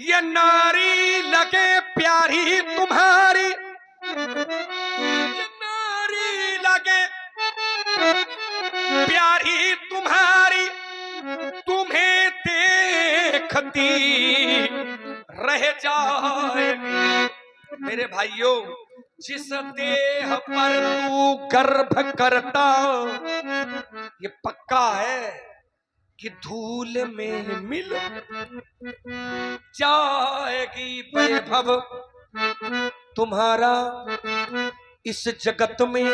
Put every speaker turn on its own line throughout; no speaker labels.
ये नारी लगे प्यारी तुम्हारी, ये नारी लगे प्यारी तुम्हारी, तुम्हें देखती रह जाएगी। मेरे भाइयों, जिस देह पर तू गर्भ करता, ये पक्का है कि धूल में मिल जाएगी। वैभव तुम्हारा इस जगत में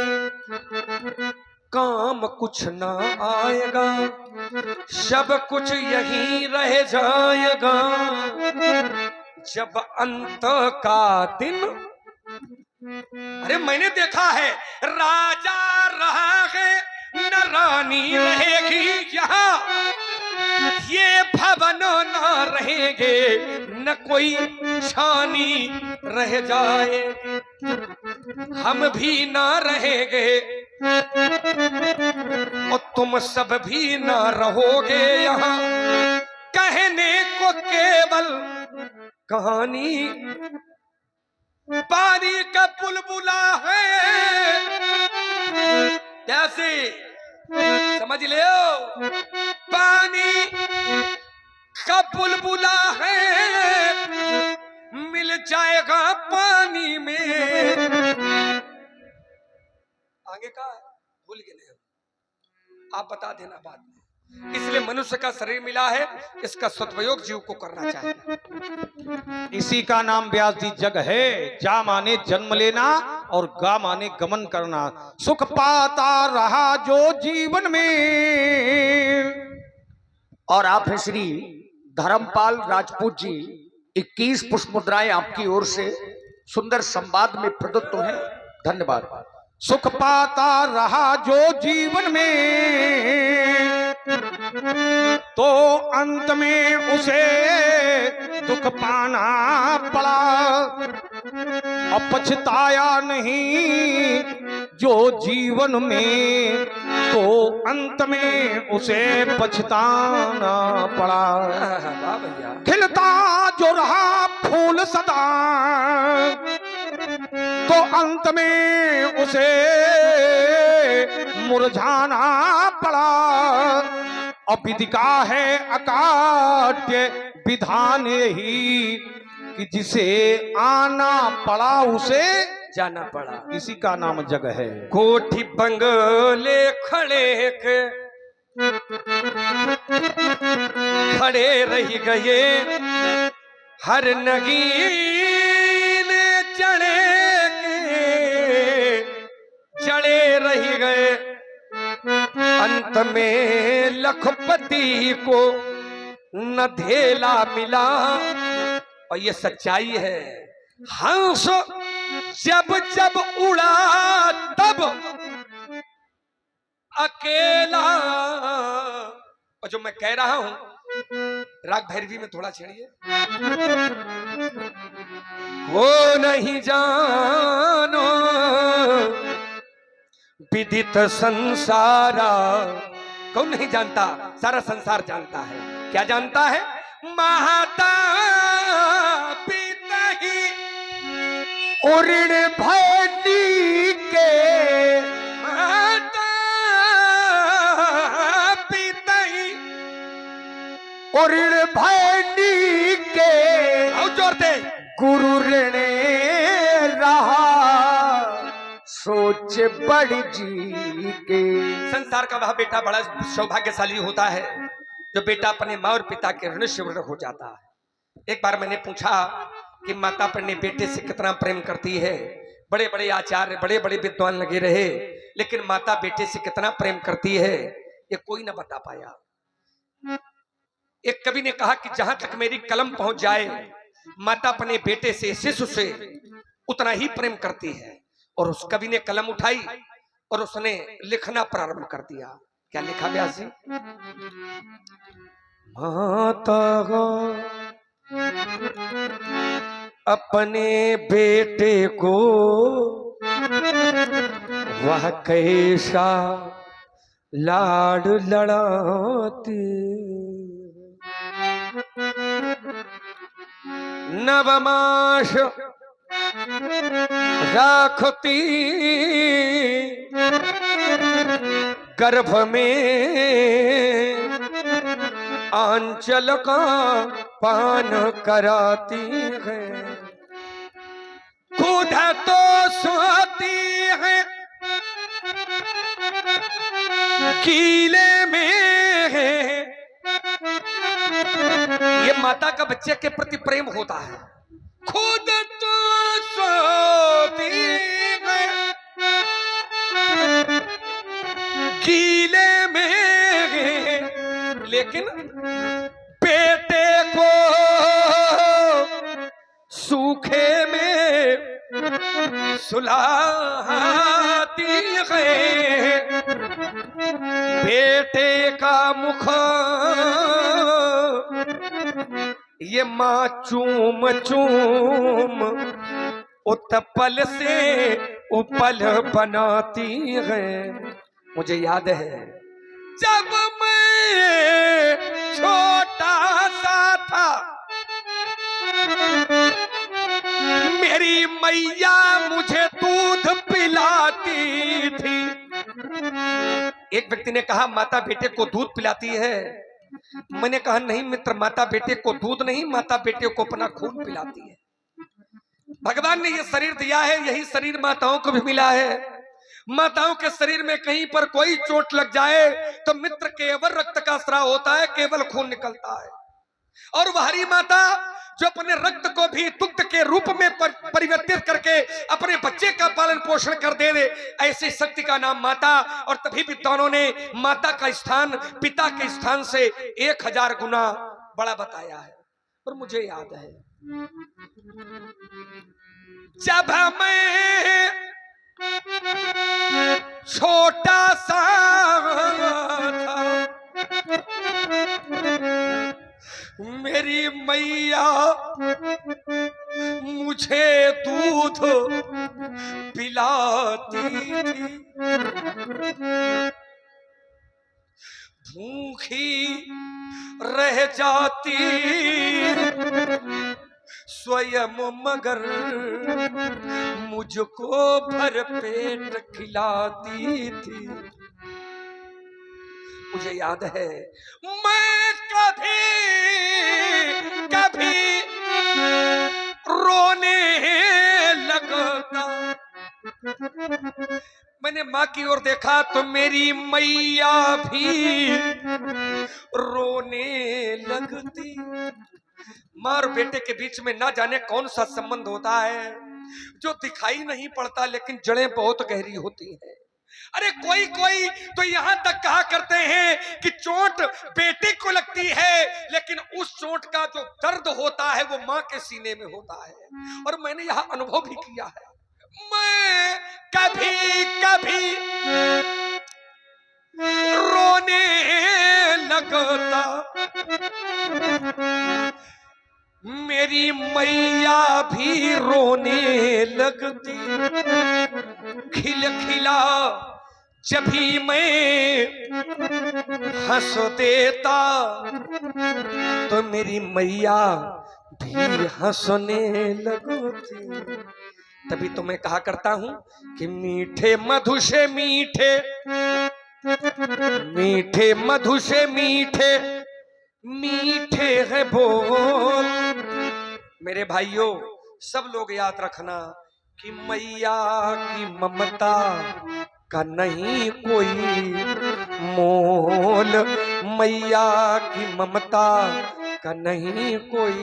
काम कुछ ना आएगा, सब कुछ यहीं रह जाएगा। जब अंत का दिन, अरे मैंने देखा है, राजा रहा है न रानी रहेगी यहाँ, ये भवन न रहेंगे न कोई छानी रह जाएगी, हम भी ना रहेंगे और तुम सब भी ना रहोगे यहाँ। कहने को केवल कहानी, पानी का बुलबुला है, कैसे समझ ले, पानी का बुलबुला है, मिल जाएगा पानी में। आगे का भूल गए, आप बता देना बाद में। इसलिए मनुष्य का शरीर मिला है, इसका सदुपयोग जीव को करना चाहिए।
इसी का नाम व्यास जी जग है। जा माने जन्म लेना और गा माने गमन करना। सुख पाता रहा जो जीवन में।
और आप हैं श्री धर्मपाल राजपूत जी, 21 पुष्प मुद्राएं आपकी ओर से सुंदर संवाद में प्रदत्त हैं। धन्यवाद।
सुख पाता रहा जो जीवन में, तो अंत में उसे दुख पाना पड़ा। अब पछताया नहीं जो जीवन में, तो अंत में उसे पछताना पड़ा। खिलता जो रहा फूल सदा, तो अंत में उसे मुरझाना पड़ा। अब विधि का है अकाट्य विधान ही, कि जिसे आना पड़ा उसे
जाना पड़ा।
इसी का नाम जग है।
कोठी बंगले खड़े रह गए, हर नगीन चढ़े रह गए। अंत में लखपति को न धेला मिला, और ये सच्चाई है। हंस जब जब उड़ा तब अकेला, और जो मैं कह रहा हूं राग भैरवी में थोड़ा छेड़िए। वो नहीं जानो विदित संसारा, कौन नहीं जानता? सारा संसार जानता है। क्या जानता है? माता पिता ही
उऋण भैटी के,
माता पिता ही
उऋण भैटी के,
और जोर दे,
गुरु ऋण रहा सोच बड़ी जी के।
संसार का वह बेटा बड़ा सौभाग्यशाली होता है जो बेटा अपने माँ और पिता के ऋण से ऋण हो जाता है। एक बार मैंने पूछा कि माता अपने बेटे से कितना प्रेम करती है। बड़े बड़े आचार्य, बड़े बड़े विद्वान लगे रहे, लेकिन माता बेटे से कितना प्रेम करती है ये कोई ना बता पाया। एक कवि ने कहा कि जहां तक मेरी कलम पहुंच जाए, माता अपने बेटे से, शिशु से उतना ही प्रेम करती है। और उस कवि ने कलम उठाई और उसने लिखना प्रारंभ कर दिया। क्या लिखा व्यास जी? माता अपने बेटे को वह कैसा लाड लड़ाती, नवमास राखती गर्भ में आंचल का पान कराती है। खुद तो सोती है कीले में। ये माता का बच्चे के प्रति प्रेम होता है। खुद तो सोती है कीले में, लेकिन बेटे को सूखे में सुलाती है। बेटे का मुख ये माँ चूम चूम उत्पल से उपल बनाती है। मुझे याद है जब मैं छोटा सा था, मेरी मैया मुझे दूध पिलाती थी। एक व्यक्ति ने कहा माता बेटे को दूध पिलाती है। मैंने कहा नहीं मित्र, माता बेटे को दूध नहीं, माता बेटे को अपना खून पिलाती है। भगवान ने ये शरीर दिया है, यही शरीर माताओं को भी मिला है। माताओं के शरीर में कहीं पर कोई चोट लग जाए तो मित्र केवल रक्त का स्राव होता है, केवल खून निकलता है। और वह हरी माता जो अपने रक्त को भी दुग्ध के रूप में परिवर्तित करके अपने बच्चे का पालन पोषण कर दे, ऐसी शक्ति का नाम माता। और तभी विद्वानों ने माता का स्थान पिता के स्थान से 1000 गुना बड़ा बताया है। और मुझे याद है जब मैं छोटा सा था, मेरी मैया मुझे दूध पिलाती थी। भूखी रह जाती स्वयं मगर मुझको भर पेट खिलाती थी। मुझे याद है मैं कभी रोने लगता, मैंने माँ की ओर देखा तो मेरी मैया भी रोने लगती। माँ और बेटे के बीच में ना जाने कौन सा संबंध होता है जो दिखाई नहीं पड़ता, लेकिन जड़ें बहुत गहरी होती हैं। अरे कोई कोई तो यहां तक कहा करते हैं कि चोट बेटे को लगती है, लेकिन उस चोट का जो दर्द होता है वो मां के सीने में होता है। और मैंने यह अनुभव भी किया है। मैं कभी रोने लगता, मेरी मैया भी रोने लगती। खिलखिला जभी मैं हंस देता तो मेरी मैया भी हंसने लगती। तभी तो मैं कहा करता हूं कि मीठे मधु से मीठे, मीठे मधु से मीठे, मीठे है बोल। मेरे भाइयों, सब लोग याद रखना कि मैया की ममता का नहीं कोई मोल, मैया की ममता का नहीं कोई।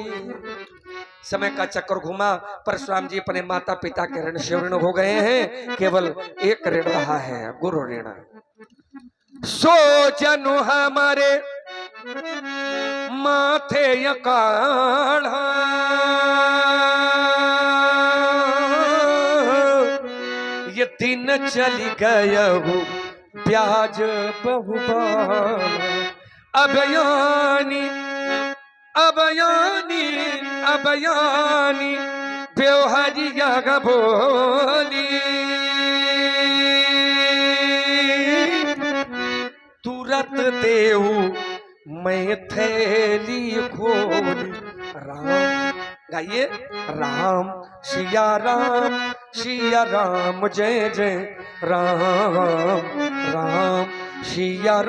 समय का चक्कर घुमा, परशुराम जी अपने माता पिता के ऋण से ऋण हो गए हैं, केवल एक ऋण रहा है, गुरु ऋण। सो जनु हमारे माथे यकाढ़ा, ये दिन चली गयहु ब्याज बहुबार। अबयानी अबयानी अबयानी ब्योहरिया बोली, तुरत देऊ मैं थैली खोली राम। गाइए। राम सिया राम जय जय राम, राम सिया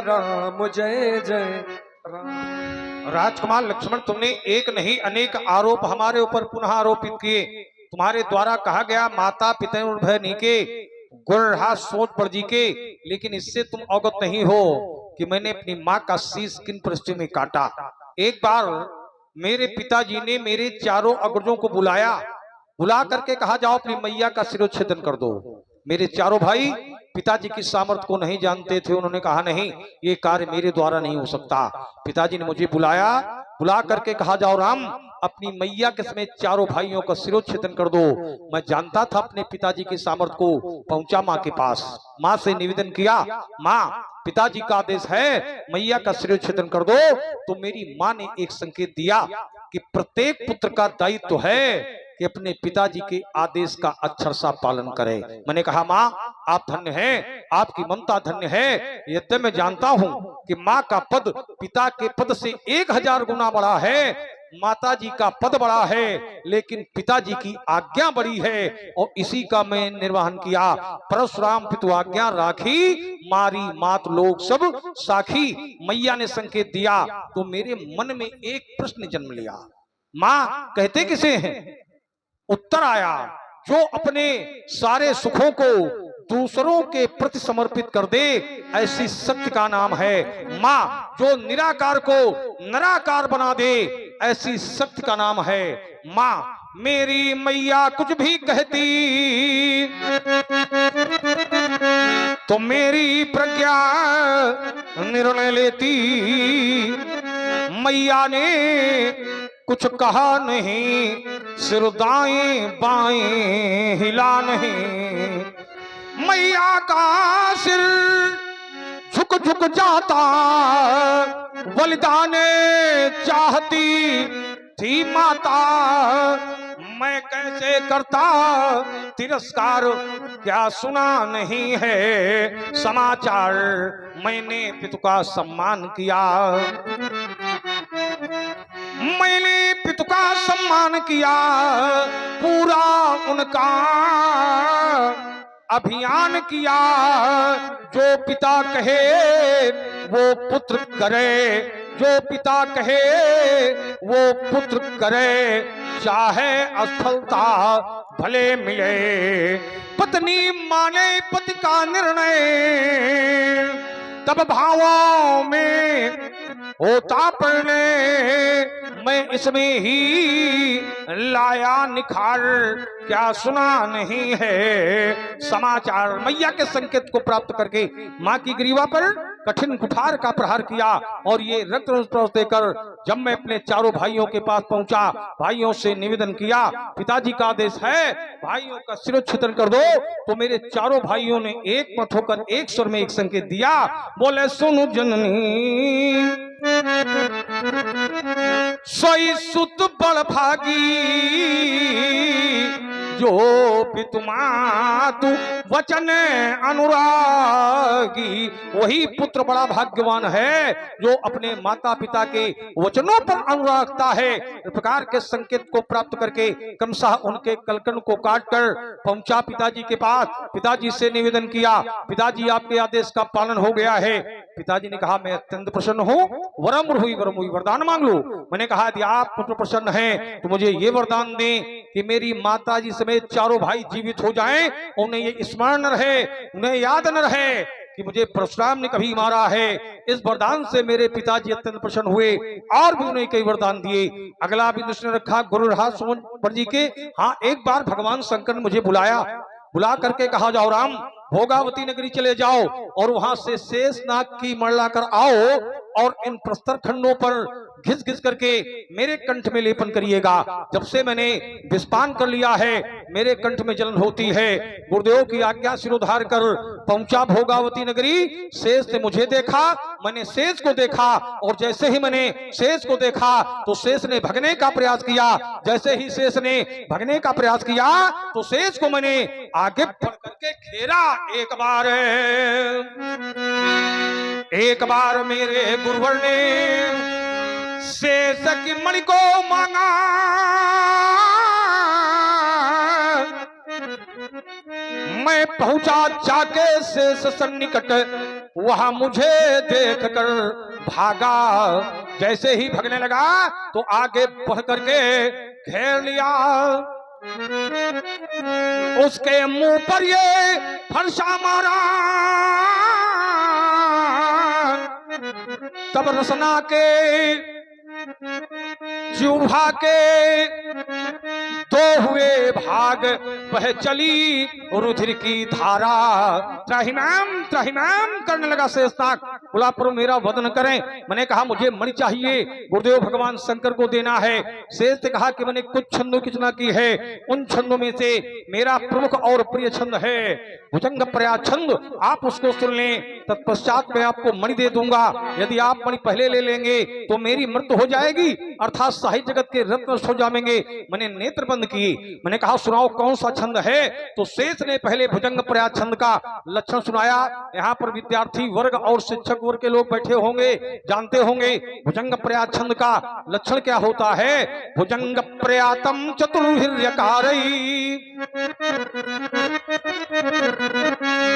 राम जय जय राम।
राजकुमार लक्ष्मण, तुमने एक नहीं अनेक आरोप हमारे ऊपर पुनः आरोपित किए। तुम्हारे द्वारा कहा गया माता पिता भय नीके गुरहा सोच पर जी के, लेकिन इससे तुम अवगत नहीं हो कि मैंने अपनी माँ का शीश किन परिस्थितियों में काटा। एक बार मेरे पिताजी ने मेरे चारों अग्रजों को बुला करके कहा जाओ अपनी मैया का शिरोच्छेदन कर दो। मेरे चारों भाई पिताजी की सामर्थ्य को नहीं जानते थे। उन्होंने कहा नहीं, ये कार्य मेरे द्वारा नहीं हो सकता। पिताजी ने मुझे बुला करके कहा जाओ राम, अपनी मैया के समेत चारों भाइयों का शिरोच्छेदन कर दो। मैं जानता था अपने पिताजी की सामर्थ्य को। पहुंचा माँ के पास, माँ से निवेदन किया, माँ पिताजी का आदेश है मैया का शिरोच्छेदन कर दो। तो मेरी माँ ने एक संकेत दिया कि प्रत्येक पुत्र का दायित्व है कि अपने पिताजी के आदेश का अक्षरशः पालन करे। मैंने कहा माँ आप धन्य हैं, आपकी ममता धन्य है। यद्यपि मैं जानता हूं कि माँ का पद पिता के पद से 1000 गुना बड़ा है, माताजी का पद बड़ा है, लेकिन पिताजी की आज्ञा बड़ी है और इसी का मैं निर्वहन किया। परशुराम पितु आज्ञा राखी, मारी मात लोग सब साखी। मैया ने संकेत दिया तो मेरे मन में एक प्रश्न जन्म लिया, माँ कहते किसे हैं? उत्तर आया, जो अपने सारे सुखों को दूसरों के प्रति समर्पित कर दे, ऐसी शक्ति का नाम है माँ। जो निराकार को निराकार बना दे, ऐसी शक्ति का नाम है माँ। मेरी मैया कुछ भी कहती तो मेरी प्रज्ञा निर्णय लेती। मैया ने कुछ कहा नहीं, सिर दाएं बाएं हिला नहीं। मैया का सिर झुक जाता, बलिदान चाहती थी माता। मैं कैसे करता तिरस्कार, क्या सुना नहीं है समाचार। मैंने पितु का सम्मान किया, मैंने पितु का सम्मान किया। पूरा उनका अभियान किया, जो पिता कहे वो पुत्र करे, जो पिता कहे वो पुत्र करे। चाहे असफलता भले मिले, पत्नी माने पति का निर्णय। तब भावों में होता पड़ने, मैं इसमें ही लाया निखार, क्या सुना नहीं है समाचार। मैया के संकेत को प्राप्त करके माँ की ग्रीवा पर कठिन कुठार का प्रहार किया और ये रक्त देकर जब मैं अपने चारों भाइयों के पास पहुंचा, भाइयों से निवेदन किया, पिताजी का आदेश है भाइयों का शिरोच्छेदन कर दो। तो मेरे चारों भाइयों ने एक मत होकर एक स्वर में एक संकेत दिया, बोले सुनो जननी सोई सुत बड़ भागी, जो पितु मातु वचन अनुरागी। वही पुत्र बड़ा भाग्यवान है जो अपने माता पिता के वचनों पर अनुराग रखता है। इस प्रकार के संकेत को प्राप्त करके क्रमशः उनके कलकन को काटकर पहुंचा पिताजी के पास। पिताजी से निवेदन किया, पिताजी आपके आदेश का पालन हो गया है। पिताजी ने कहा मैं अत्यंत प्रसन्न हूँ, वरम हुई वरदान मांग लो। मैंने कहा यदि आप प्रसन्न हैं तो मुझे ये वरदान दें कि मेरी माताजी समेत चारों भाई जीवित हो जाएं, उन्हें ये स्मरण न रहे, उन्हें याद न रहे कि मुझे परशुराम ने कभी मारा है। इस वरदान से मेरे पिताजी अत्यंत प्रसन्न हुए और भी उन्हें कई वरदान दिए। अगला भी दूसरे रखा गुरु रहा सुमन पर जी के। हाँ, एक बार भगवान शंकर ने मुझे बुला करके कहा जाओ राम भोगावती नगरी चले जाओ और वहां से शेषनाग की मण लाकर आओ और इन प्रस्तर खंडों पर घिस घिस करके मेरे कंठ में लेपन करिएगा। जब से मैंने विस्पान कर लिया है मेरे कंठ में जलन होती है। गुरुदेव की आज्ञा सिरोधार कर पहुंचा भोगावती नगरी। शेष ने मुझे देखा, मैंने शेष को देखा और जैसे ही मैंने शेष को देखा तो शेष ने भगने का प्रयास किया। जैसे ही शेष ने भगने का प्रयास किया तो शेष को मैंने आगे बढ़ करके घेरा। एक बार मेरे गुरुवर ने शेष की मणि को मांगा, मैं पहुंचा जाके शेष सन्निकट, वहां मुझे देख कर भागा। जैसे ही भगने लगा तो आगे बढ़ करके घेर लिया। उसके मुंह पर ये फरसा मारा, तब रसना के जुहा के दो हुए भाग, वह चली रुधिर की धारा। त्राहिमाम करने लगा शेषनाग, बोला प्रभु मेरा वदन करें। मैंने कहा मुझे मणि चाहिए, गुरुदेव भगवान शंकर को देना है। शेष ने कहा कि मैंने कुछ छंदों की रचना की है, उन छंदों में से मेरा प्रमुख और प्रिय छंद है भुजंग प्रया छंद, आप उसको सुन लें, तत्पश्चात मैं आपको मणि दे दूंगा। यदि आप मणि पहले ले लेंगे तो मेरी मृत्यु हो जाएगी, अर्थात साहित्य जगत के रत्न हो जाएंगे। मैंने नेत्र बंद किए। मैंने कहा सुनाओ कौन सा छंद है। तो शेष ने पहले भुजंग प्रया छंद का लक्षण सुनाया। यहाँ पर विद्यार्थी वर्ग और शिक्षक वर्ग के लोग बैठे होंगे, जानते होंगे भुजंग प्रया छंद का लक्षण क्या होता है। भुजंग प्रयातम चतुर्भिर्यकारई,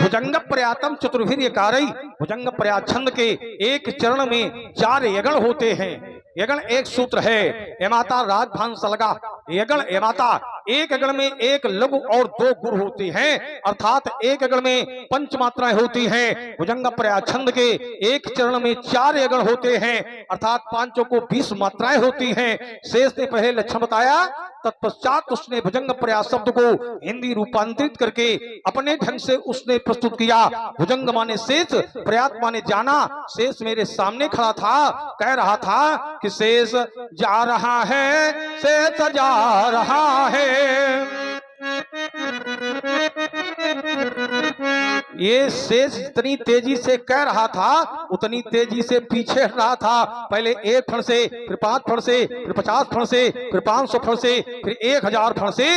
भुजंग प्रयातम चतुर्भिर्यकारई। भुजंग प्रया छंद के एक चरण में 4 यगण होते हैं। यगण एक सूत्र है, यमाता राजभान सलगा। यगण यमाता, एक यगण में एक लघु और 2 गुरु होती हैं, अर्थात एक यगण में 5 मात्राएं होती हैं। भुजंग प्रया छंद के एक चरण में 4 यगण होते हैं, अर्थात 5 को 20 मात्राएं होती हैं। शेष ने पहले लक्षण बताया, तत्पश्चात उसने भुजंग प्रया शब्द को हिंदी रूपांतरित करके अपने ढंग से उसने प्रस्तुत किया। भुजंग माने शेष, प्रयात माने जाना। शेष मेरे सामने खड़ा था, कह रहा था कि शेष जा रहा है, शेष जा रहा है। ये शेष जितनी तेजी से कह रहा था उतनी तेजी से पीछे हट रहा था। पहले 1 फण से, फिर 5 फण से, फिर 50 फण से, फिर 500 फण से, फिर 1000 फण से।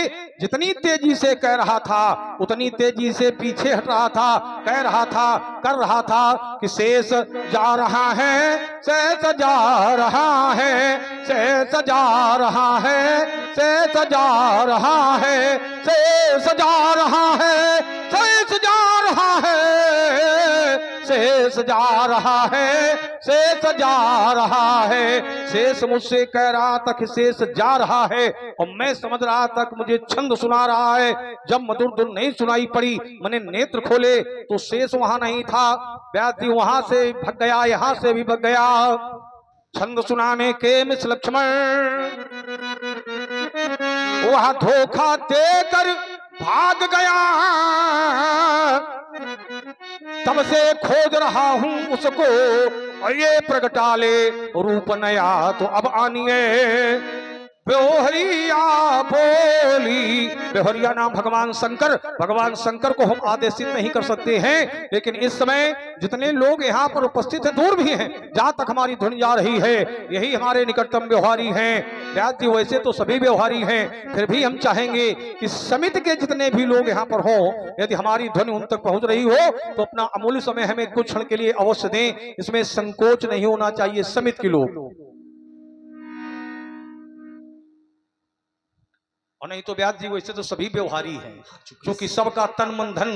जितनी तेजी से कह रहा था उतनी तेजी से पीछे हट रहा था। कह रहा था, कर रहा था कि शेष जा रहा है, शेष जा रहा है, शेष जा रहा है, शेष जा रहा है, शेष जा रहा है, शेष जा रहा है, शेष जा रहा है, शेष जा रहा है। शेष मुझसे कह रहा था कि शेष जा रहा है और मैं समझ रहा था कि मुझे छंद सुना रहा है। जब मधुर धुन नहीं सुनाई पड़ी, मैंने नेत्र खोले तो शेष वहां नहीं था। व्यास जी वहां से भग गया, यहां से भी भग गया। छंद सुनाने के मिस लक्ष्मण वह धोखा देकर भाग गया। तब से खोज रहा हूं उसको, ये प्रगटाले रूप नया तो अब आनिए। बेहोरिया बोली, बेहोरिया नाम भगवान शंकर। भगवान शंकर को हम आदेशित नहीं कर सकते हैं, लेकिन इस समय जितने लोग यहाँ पर उपस्थित हैं, दूर भी हैं, जहां तक हमारी ध्वनि जा रही है, यही हमारे निकटतम व्यवहारी हैं। व्यास जी वैसे तो सभी व्यवहारी हैं, फिर भी हम चाहेंगे कि समिति के जितने भी लोग यहाँ पर हों, यदि हमारी ध्वनि उन तक पहुंच रही हो तो अपना अमूल्य समय हमें कुछ क्षण के लिए अवश्य दें। इसमें संकोच नहीं होना चाहिए। समिति के लोग, और नहीं तो व्यास जी वैसे तो सभी व्यवहारी हैं, क्योंकि सबका तन मन धन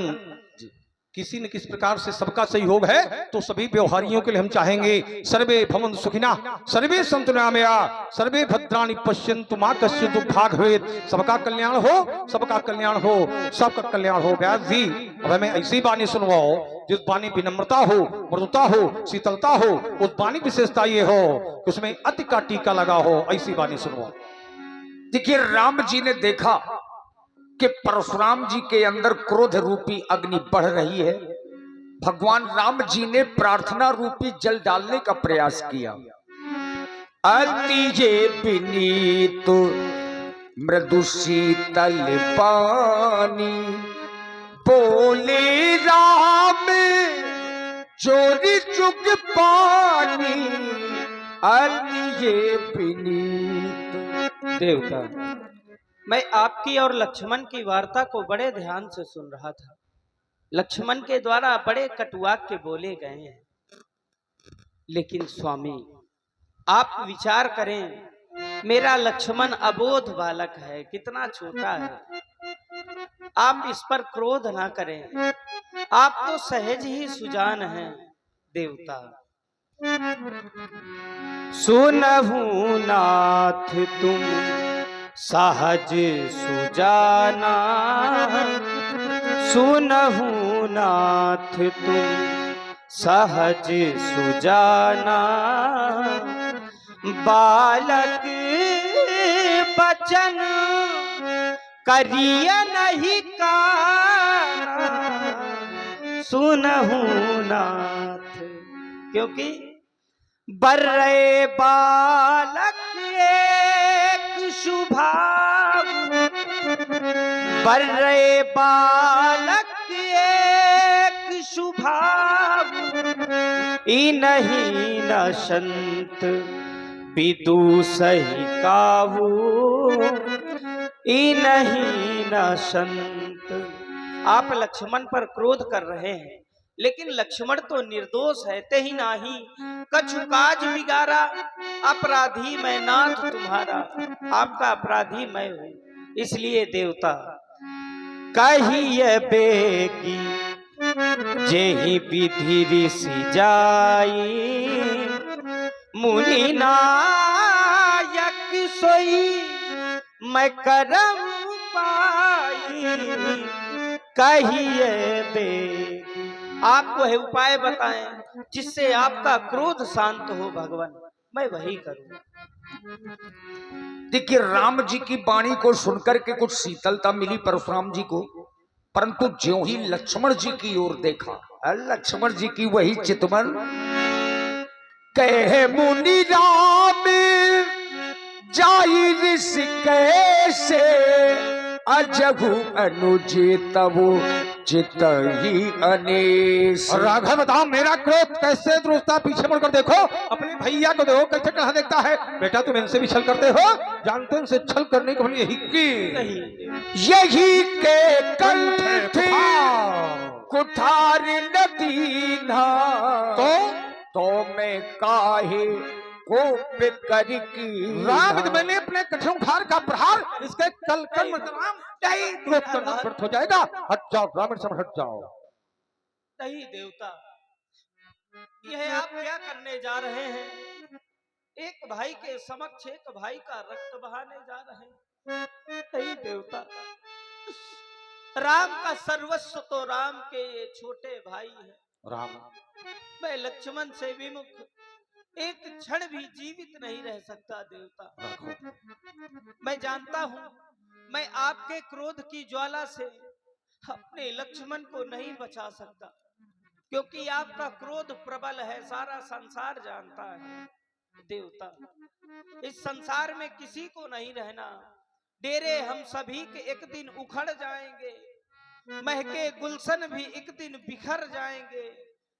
किसी न किसी प्रकार से सबका सहयोग है, तो सभी व्यवहारियों के लिए हम चाहेंगे सर्वे भवन्तु सुखिनः, सर्वे सन्तु निरामया, सर्वे भद्राणि पश्यन्तु मा कश्चित् दुःखं भवेत्। सबका कल्याण हो, सबका कल्याण हो, सबका कल्याण हो। व्यास जी अब हमें ऐसी बानी सुनवाओ जिस बानी विनम्रता हो, मृदुता हो, शीतलता हो। उस बानी विशेषता ये हो कि उसमें अति का टीका लगा हो, ऐसी बानी सुनवाओ।
देखिए, राम जी ने देखा कि परशुराम जी के अंदर क्रोध रूपी अग्नि बढ़ रही है। भगवान राम जी ने प्रार्थना रूपी जल डालने का प्रयास किया। अति ये विनीत मृदु शीतल पानी, बोले राम चोरी चुग पानी। अति ये विनीत
देवता,
मैं आपकी और लक्ष्मण की वार्ता को बड़े ध्यान से सुन रहा था। लक्ष्मण के द्वारा बड़े कटुवाक्य बोले गए हैं, लेकिन स्वामी आप विचार करें, मेरा लक्ष्मण अबोध बालक है, कितना छोटा है। आप इस पर क्रोध ना करें, आप तो सहज ही सुजान हैं देवता। सुनहु नाथ तुम सहज सुजाना, सुनहु नाथ तुम सहज सुजाना, बालक बचन करिय नहीं काना, सुनहु नाथ। क्योंकि बर्रे बालक एक शुभाव, बर्रे बालक एक शुभाव, इनहि न संत विदु सही काहू, इनहि न संत। आप लक्ष्मण पर क्रोध कर रहे हैं, लेकिन लक्ष्मण तो निर्दोष है, ते ही नाही कछु काज बिगारा, अपराधी मैं नाथ तुम्हारा, आपका अपराधी मैं हूं। इसलिए देवता कहिए बेगी जेहि विधि ऋषि जाई, मुनि नायक सोई मैं करम पाई, कहिए बेगी। आपको है उपाय बताएं जिससे आपका क्रोध शांत हो भगवान, मैं वही करूं।
देखिए, राम जी की वाणी को सुनकर के कुछ शीतलता मिली परशुराम जी को, परंतु ज्यों ही लक्ष्मण जी की ओर देखा, लक्ष्मण जी की वही चितवन, कहे मुनि राम जाई ऋषि कैसे, अजगु अनुज तबु चित ही अनेस।
और राघव बताओ, मेरा क्रोध कैसे दुरुस्ता? पीछे मुड़कर देखो, अपने भैया को देखो कैसे कहां देखता है। बेटा तुम इनसे भी छल करते हो, जानते हो इनसे छल करने को यही की
यही के कंठ कुठार नदीना, तो मैं काहे कोप कर की
राम, मैंने अपने कठोर उठार का प्रहार इसके कलकल में राम नहीं करना व्यर्थ हो जाएगा। हट जाओ रावण से, हट जाओ।
नहीं देवता, यह आप क्या करने जा रहे हैं? एक भाई के समक्ष एक भाई का रक्त बहाने जा रहे हैं। नहीं देवता, राम का सर्वस्व तो राम के ये छोटे भाई है।
राम,
मैं लक्ष्मण से विमुख एक क्षण भी जीवित नहीं रह सकता देवता। मैं जानता हूं, मैं आपके क्रोध की ज्वाला से अपने लक्ष्मण को नहीं बचा सकता, क्योंकि आपका क्रोध प्रबल है, सारा संसार जानता है देवता। इस संसार में किसी को नहीं रहना, डेरे हम सभी के एक दिन उखड़ जाएंगे, महके गुलशन भी एक दिन बिखर जाएंगे।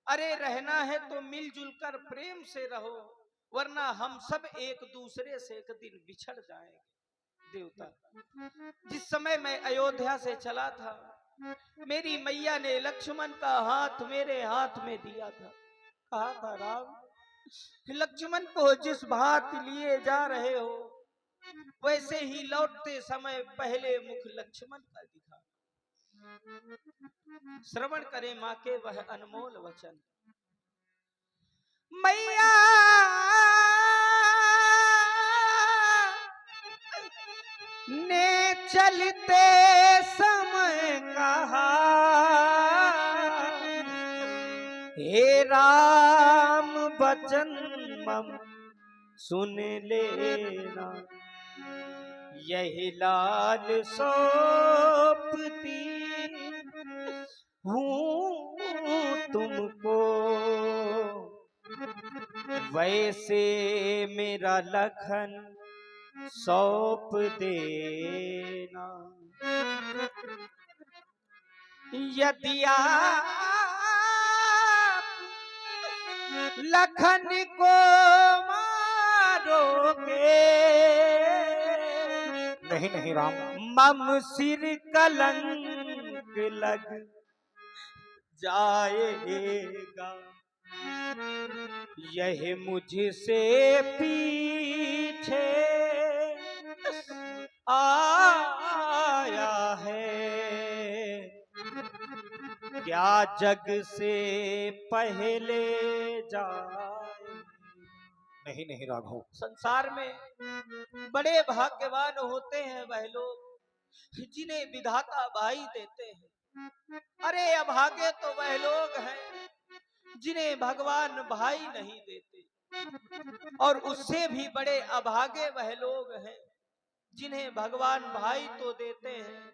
अरे रहना है तो मिलजुल कर प्रेम से रहो, वरना हम सब एक दूसरे से एक दिन बिछड़ जाएंगे देवता। जिस समय मैं अयोध्या से चला था, मेरी मैया ने लक्ष्मण का हाथ मेरे हाथ में दिया था, कहा था राम, लक्ष्मण को जिस भांति लिए जा रहे हो, वैसे ही लौटते समय पहले मुख लक्ष्मण का दिखा। श्रवण करें मां के वह अनमोल वचन। मैया ने चलते समय कहा, हे राम बचन मम सुन लेना, यही लाल सौंपती हूँ तुमको, वैसे मेरा लखन सौंप देना। यदि आप लखन को मारोगे,
नहीं नहीं राम,
मम सिर कलंक लग जाएगा। यह मुझसे पीछे आया है, क्या जग से पहले जाए।
नहीं नहीं राघव,
संसार में बड़े भाग्यवान होते हैं वह लोग जिन्हें विधाता भाई देते हैं। अरे अभागे तो वह लोग हैं जिन्हें भगवान भाई नहीं देते, और उससे भी बड़े अभागे वह लोग हैं जिन्हें भगवान भाई तो देते हैं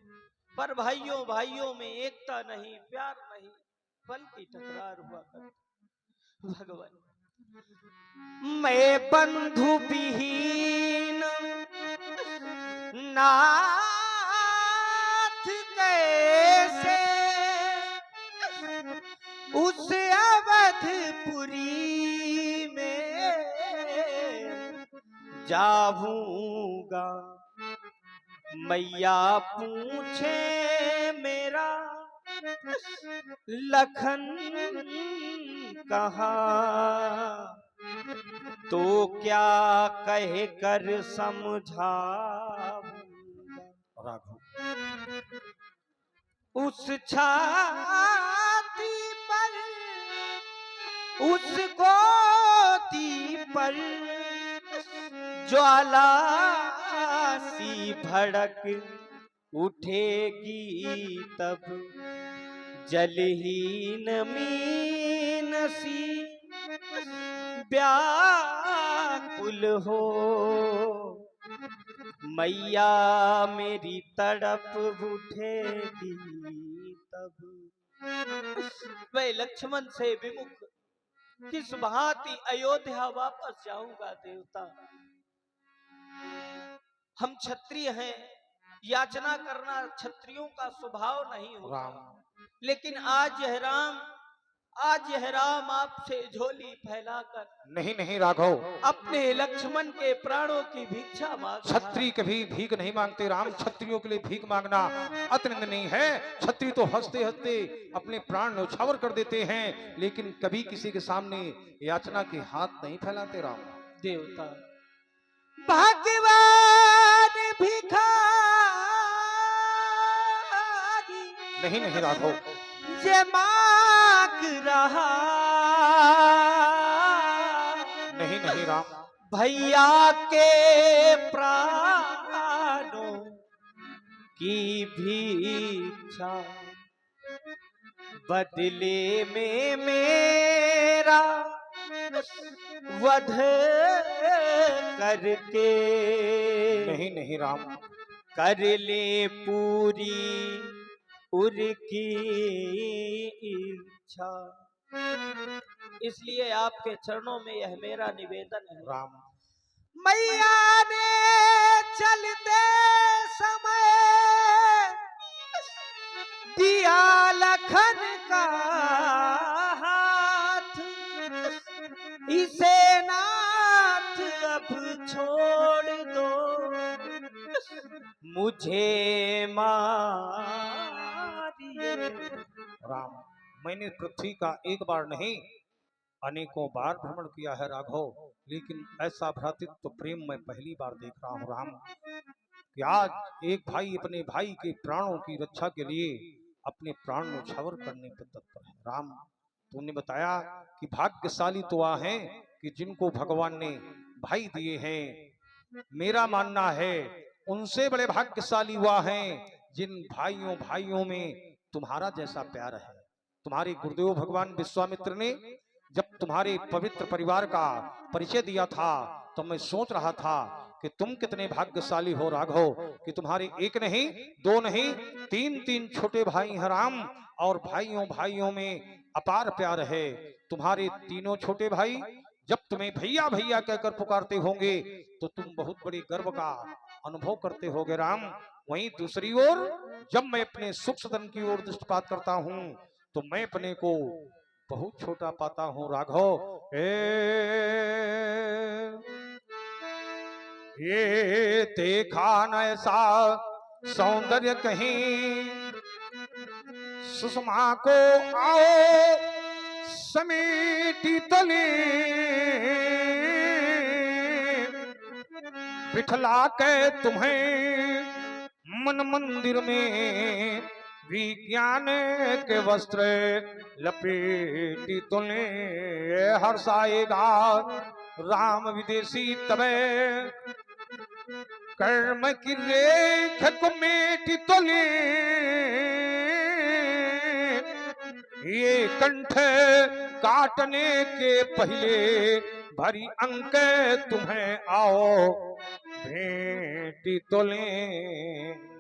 पर भाइयों भाइयों में एकता नहीं, प्यार नहीं, बल्कि टकरार हुआ करता। भगवान, मैं बंधु विहीन नाथ कैसे उस अवधपुरी में जाऊंगा। मैया पूछे मेरा लखन कहाँ, तो क्या कह कर समझाऊंगा।
राघव
उस छाती पर, उस गोदी पर ज्वाला सी भड़क उठेगी तब, जलहीन मीन सी व्याकुल हो, मैया मेरी तड़प उठेगी तब। मैं लक्ष्मण से विमुख किस भांति अयोध्या वापस जाऊंगा देवता। हम क्षत्रिय हैं, याचना करना क्षत्रियों का स्वभाव नहीं होता, लेकिन आज यह राम आपसे झोली फैलाकर
नहीं नहीं राघव,
अपने लक्ष्मण के प्राणों की भिक्षा मांग रहा है।
क्षत्रिय कभी भीख नहीं मांगते राम, क्षत्रियों के लिए भीख मांगना अतिनिंदनीय है। क्षत्रिय तो हंसते हंसते अपने प्राण न्यौछावर कर देते हैं, लेकिन कभी किसी के सामने याचना के हाथ नहीं फैलाते राम।
देवता, भाग्यवान भिखारी
नहीं नहीं राघव,
ये मांग रहा,
नहीं नहीं राम,
भैया के प्राणों की भिक्षा, बदले में मेरा वध करके,
नहीं नहीं राम,
कर ले पूरी उनकी इच्छा। इसलिए आपके चरणों में यह मेरा निवेदन है
राम।
मैया ने चलते समय दिया लखन का हाथ, इसे नाथ अब छोड़ दो, मुझे मारिए।
राम, मैंने पृथ्वी का एक बार नहीं अनेकों बार भ्रमण किया है राघव, लेकिन ऐसा भ्रातृत्व प्रेम मैं पहली बार देख रहा हूँ राम, कि आज एक भाई अपने भाई के प्राणों की रक्षा के लिए अपने प्राण न्यौछावर करने पर तत्पर है। राम, तुमने बताया कि भाग्यशाली तो वह हैं कि जिनको भगवान ने भाई दिए हैं। मेरा मानना है उनसे बड़े भाग्यशाली वह हैं जिन भाइयों भाइयों में तुम्हारा जैसा प्यार है। तुम्हारे गुरुदेव भगवान विश्वामित्र ने जब तुम्हारे पवित्र परिवार का परिचय दिया था तो मैं सोच रहा था कि तुम कितने भाग्यशाली हो राघव, कि तुम्हारे एक नहीं, दो नहीं, तीन तीन छोटे भाई हैं राम, और भाइयों भाइयों में अपार प्यार है। तुम्हारे तीनों छोटे भाई जब तुम्हें भैया भैया कहकर पुकारते होंगे तो तुम बहुत बड़े गर्व का अनुभव करते होगे राम। वहीं दूसरी ओर जब मैं अपने सुख सदन की ओर दृष्टिपात करता हूँ तो मैं अपने को बहुत छोटा पाता हूँ राघव। ये देखा न ऐसा सौंदर्य कहीं, सुषमा को आओ समेटी तले बिठला के तुम्हें मन मंदिर में विज्ञान के वस्त्र लपेटी तुले हर्षाएगा राम विदेशी तबे कर्म की रेख को मेटी तुले ये कंठ काटने के पहले भरी अंक तुम्हें आओ भेंटी तोले।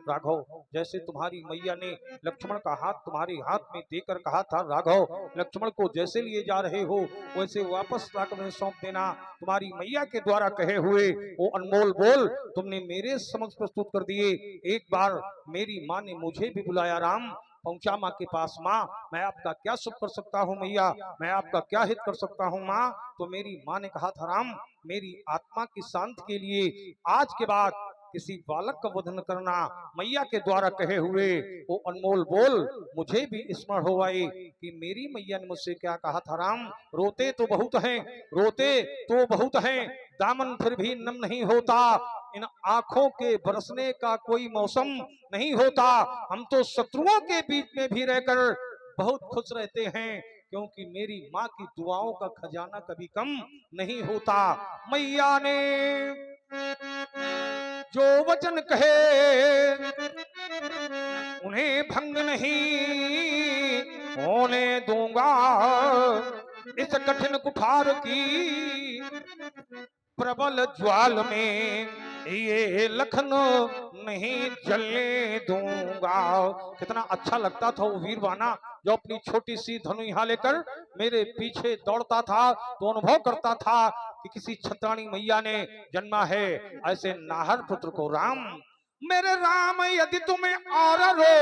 राघव, जैसे तुम्हारी मैया ने लक्ष्मण का हाथ तुम्हारे हाथ में देकर कहा था राघव लक्ष्मण को जैसे लिए जा रहे हो वैसे वापस लाकर उन्हें सौंप देना। तुम्हारी मैया के द्वारा कहे हुए वो अनमोल बोल तुमने मेरे समक्ष प्रस्तुत कर दिए। एक बार मेरी माँ ने मुझे भी बुलाया राम, पहुंचा माँ के पास। माँ, मैं आपका क्या सुख कर सकता हूँ मैया, मैं आपका क्या हित कर सकता हूँ माँ। तो मेरी माँ ने कहा था राम, मेरी आत्मा की शांति के लिए आज के बाद किसी बालक का वध न करना। मैया के द्वारा कहे हुए वो अनमोल बोल मुझे भी स्मरण हो आए कि मेरी मैया ने मुझसे क्या कहा था राम। रोते तो बहुत हैं, रोते तो बहुत हैं, दामन फिर भी नम नहीं होता, इन आंखों के बरसने का कोई मौसम नहीं होता। हम तो शत्रुओं के बीच में भी रहकर बहुत खुश रहते हैं क्योंकि मेरी माँ की दुआओं का खजाना कभी कम नहीं होता। मैया ने जो वचन कहे उन्हें भंग नहीं होने दूंगा। इस कठिन कुठार की प्रबल ज्वाल में ये लखन नहीं जलने दूंगा। कितना अच्छा लगता था वो वीरवाना जो अपनी छोटी सी धनु यहाँ लेकर मेरे पीछे दौड़ता था तो अनुभव करता था कि किसी छत्राणी मैया ने जन्मा है ऐसे नाहर पुत्र को राम। मेरे राम यदि तुम्हें और रो